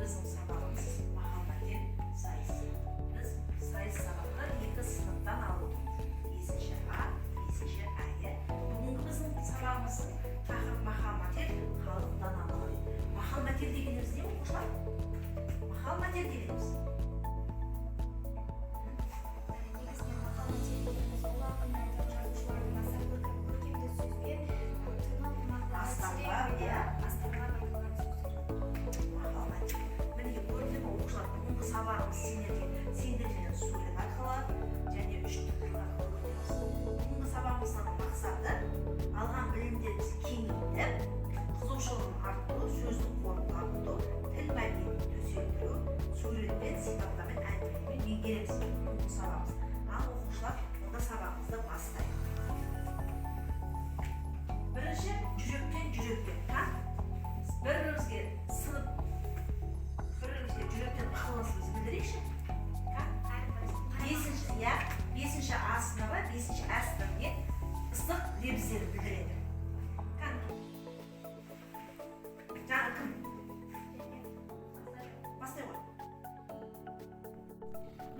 біздің сабағымыз махаббатен сайыс. Біз сайыс сабақты 2 сыныптан алдық. 5-ші А, 5-ші Ә. Бүгінгі біздің сабағымыздың тақырып махал-мәтел, халық даналығы. Махал-мәтел дегеніміз не оқушылар? Махал-мәтел дегеніміз. Сабағымыз сендермен сурет арқылы және үштік арқылы өтеміз. Бүгінгі сабағымыздың мақсаты алған білімдерімізді кеңейтіп, қызығушылығын арттыру, сөздің қорын дамыту, тіл мәдениетін төселдіру, суретпен, сипаттамен, әңгімемен меңгереміз. Бүгінгі сабағымыз. Ал оқушылар, онда сабағымызды бастайық. Бірінші жүректен жүрекке. Бір-бірімізге сынып, бір-бірімізге жүректен ықыласымызды білдірейікші. 5-ші А сыныбы 5-ші Ә сыныбымен ыстық лебіздерді білдіреді. Жаңа кім? Бастай ғой.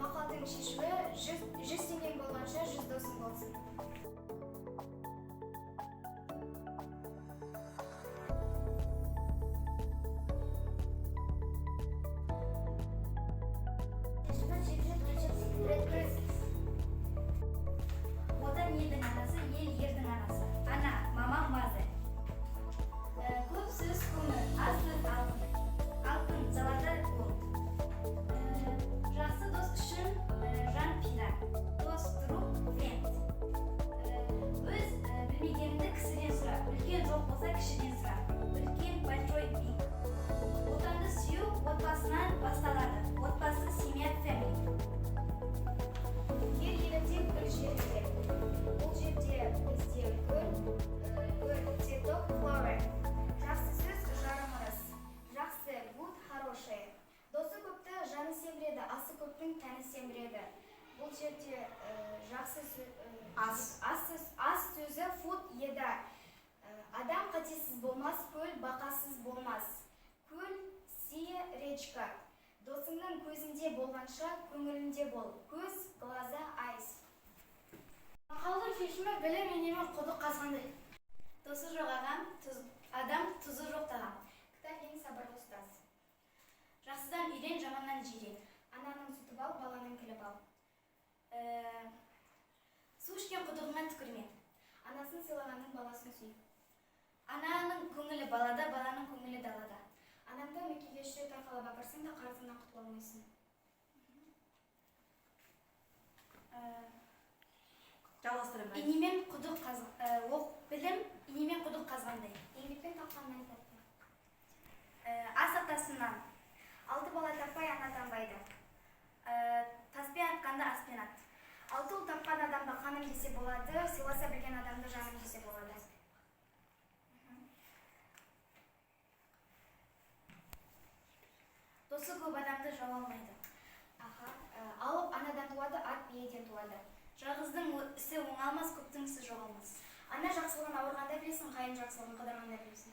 Мақалдың шешуі 100 теңгең болғанша 100 досың болсын. Отан елдің анасы, ел ердің анасы. Ана, мамам базы. Көп сөз көңіл, аз сөз алтын. Алтын залада от. Жақсы дос үшін жан пида. Дос друг френд. Өз білмегеніңді кісіден сұра. Үлкен жоқ болса кішіден сұра. Үлкен большой биг. Отанды сүю отбасынан басталады. Отбасы семья family. Ер елінде гүл жерде. Бұл жерде бізде гүл цветок flower. Жақсы сөз жарым ырыс. Жақсы good хорошее. Досы көпті жаны семіреді, асы көптің тәні семіреді. Бұл жерде жақсы ас сөзі food еда. Адам қатесіз болмас, көл бақасыз болмас. Көл сия речка. Досыңның көзінде болғанша көңілінде бол. Көз, глаза, айс. Мақалдың шешімі білім енемен құдық қазғандай. Досы жоқ адам тұзы жоқ тағам. Кітап ең сабырлы ұстаз. Жақсыдан үйрен, жаманнан жирен. Ананың сүті бал, баланың күлі бал. Су ішкен құдығыңа түкірме. Анасын сыйлағанның баласын сүй. Ананың көңілі балада, баланың көңілі далада. Анамды мекеге шүрет арқалап апарсаң да қарызыңнан құтыла алмайсың. Жалғастырайын. Инемен құдық білім инемен құдық қазғандай. Еңбекпен тапқаннан тәтті. Ас атасынан. 6 бала таппай ана танбайды. Таспен атқанда аспен ат. 6 ұл тапқан адамды қаным десе болады, сыйласа білген адамды жаным десе болады. Досы көп адамды жау алмайды. Алып анадан туады, ат биеден туады. Жалғыздың ісі оңалмас, көптің ісі жоғалмас. Ана жақсылығын ауырғанда білесің, қайын жақсылығын қыдырғанда білесің.